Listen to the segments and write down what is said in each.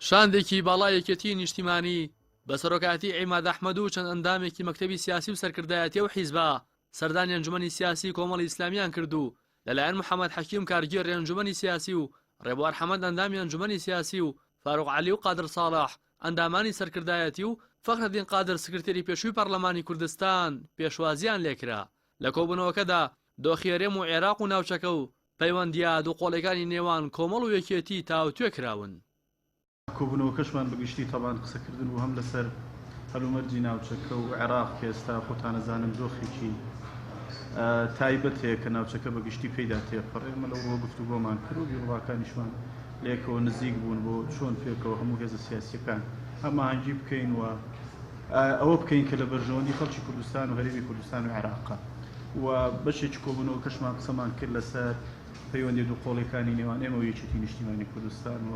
شاندێکی باڵایەکەتی نیشتیمانی بە سەرۆکاتی عیماد ئەحمەد و چەند ئەندامێکی مەکتەبی سیاسی و سەرکردایەتی و حیزبە سەردانی ئەنجومەنی سیاسی کۆمەڵی ئیسلامیان کردو لەلایەن محەممەد حەکیم کارگێڕی ئەنجومەنی سیاسی و ڕێبوار حەمەد ئەندامی ئەنجومەنی سیاسی و فاروق عەلی و قادر ساڵح ئەندامانی سەرکردایەتی و فەخرەدین قادر سکرتێری پێشووی پەرلەمانی کوردستان پێشوازیان لێکرا لە کۆبوونەوەکەدا دۆخیێرێم و عێراق و ناوچەکە و پەیوەندیە دووقۆڵەکانی نێوان کۆمەڵ و یەکێتی تاوتوێ کراون. کۆبوونەوە کەشمان بەگشتی تەبان قسەکردن و هەم لەسەر هەلومەرجی ناوچەکە و عێراق کە ئێستا خۆتانەزانم دۆخێکی تایبەت هەیە کە ناوچەکە بەگشتی پێیدا تێپەڕێمە لەو ڕۆ گفتوگۆمان کرد و بیڵواکانیشمان لێکەوە نزیک بوون بۆ چۆن پێکەوە هەموو هێزە سیاسیەکان هەماهەنگی بکەین و ئەوە بکەین کە لە بەرژەوەندی خەڵکی کوردستان و هەرێمی کوردستان و عێراقا و بەشێکی کۆبوونەوە کەشمان قسەمان کرد لەسەر پەیوەندی دووقۆڵەکانی نێوان ئێمە و یەکێتی نیشتیمانی کوردستان و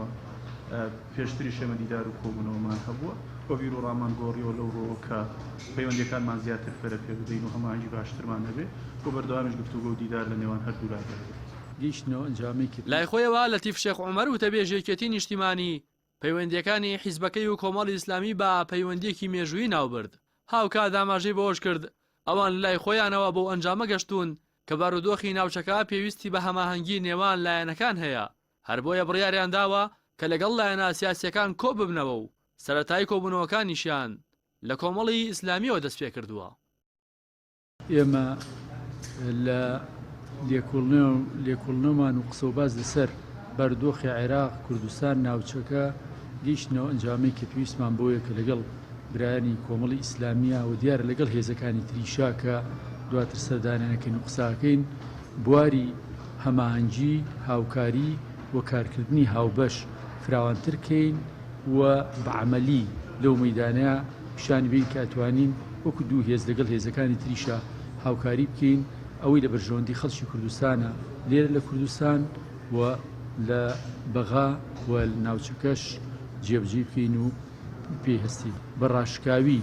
پێشتری شەمە دیدار و کۆبوونەوەمان هەبووە بۆ بیر و ڕامان گۆڕیەوە لەو ڕۆوە کە پەیوەندیەکانمان زیاتر فەرە پێ بدەین و هەماهەنگی باشترمان هەبێ بۆ بەردەوامیش گفتوگۆ و دیدار لە نێوان هەردوو لایدا گەیشتنەوە ئەنجامێکی لای خۆیەوە لەتیف شێخ عومەر وتەبێژ یەکێتی نیشتیمانی پەیوەندیەکانی حیزبەکەی و کۆمەڵی ئیسلامی بە پەیوەندیەکی مێژووی ناوبرد هاوکات داماژەی بەوەش کرد ئەوان لای خۆیانەوە بۆ ئەنجامە گەشتون کە بارودۆخی ناوچەکە پێویستی بە هەماهەنگی نێوان لایەنەکان هەیە هەر بۆیە بڕیاریان داوە کە لەگەڵ لایەنە سیاسیەکان کۆ ببنەوە و سەرەتای کۆبوونەوەکانیشیان لە کۆمەڵی ئیسلامیەوە دەست پێ کردووە. ئێمە لە لێکۆڵنەوەمان و قسەوباز لەسەر بەردۆخی عێراق کوردستان ناوچەکە گەیشتنەوە ئەنجامەی کە پێویستمان بۆیە کە لەگەڵ برایانی کۆمەڵی ئیسلامیە و دیارە لەگەڵ هێزەکانی تریشا کە دواتر سەردانیانەکەین و قساکەین بواری هەماهەنگی هاوکاری و کارکردنی هاوبەش فراوانترکەین و بەعەمەلی لەو مەیدانەیە پیشانی بین کە ئەتوانین وەکو دوو هێز لەگەڵ هێزەکانی تریشە هاوکاری بکەین ئەوەی لە بەرژەوەندی خەڵکی کوردستانە لێرە لە کوردستان و لە بەغا و ناوچەکەش جێبجێ بکەین و پێهەستین بە ڕاشکاوی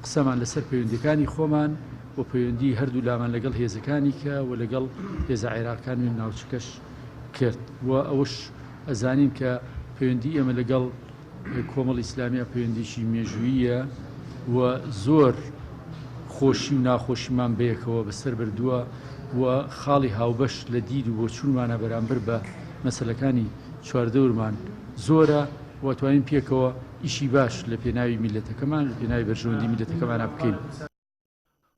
قسەمان لەسەر پەیوەندیەکانی خۆمان و پەیوەندی هەردوو لامان لەگەڵ هێزەکانی کە و لەگەڵ هێزە عێراقیان و ناوچەکەش کرد و ئەوش ئەزانین کە پەیوەندی ئێمە لەگەڵ کۆمەڵی ئیسلامیە پەیوەندیشی مێژوویە و زۆر خۆشی و ناخۆشیمان بەیەکەوە بەسەر بردووە و خاڵی هاوبەش لە دید و بۆ چوونمانە بەرامبەر بە مەسەلەکانی چواردەورمان زۆرە و توانین پێکەوە ئیشی باش لە پێناوی میلەتەکەمان لە پێناوی بەرژەوەندی میلەتەکەمانە بکەین.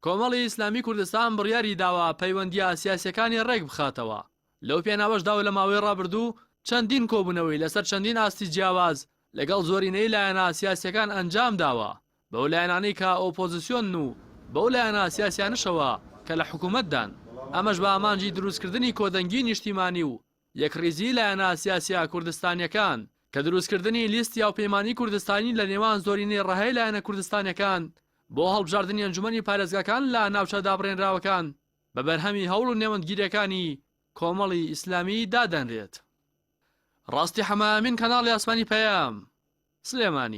کۆمەڵی ئیسلامی کوردستان بڕیاری داوە پەیوەندیە سیاسیەکانی ڕێک بخاتەوە لەو پێناوەشدا و لە ماوەی ڕابردوو چەندین کۆبوونەوەی لەسەر چەندین ئاستی جیاواز لەگەڵ زۆرینەی لایەنە سیاسیەکان ئەنجام داوە بەو لایەنانەی کە ئۆپۆزیسیۆن و بەو لایەنە سیاسیانشەوە کە لە حکوومەتدان ئەمەش بە ئامانجی دروستکردنی کۆدەنگی نیشتیمانی و یەکڕیزی لایەنە سیاسیا کوردستانیەکان کە دروستکردنی لیستی هاوپەیمانی کوردستانی لە نێوان زۆرینەی ڕەهەی لایەنە کوردستانیەکان بۆ هەڵبژاردننی ئەنجومەنی پارێزگاکان لە ناوچە دابڕێنراوەکان بە بەرهەمی هەوڵ و نێوەندگیریەکانی کۆمەڵی ئیسلامی دادەنرێت. ڕاستی حەمامین کەناڵی ئاسمانی پەیام سلێمانی.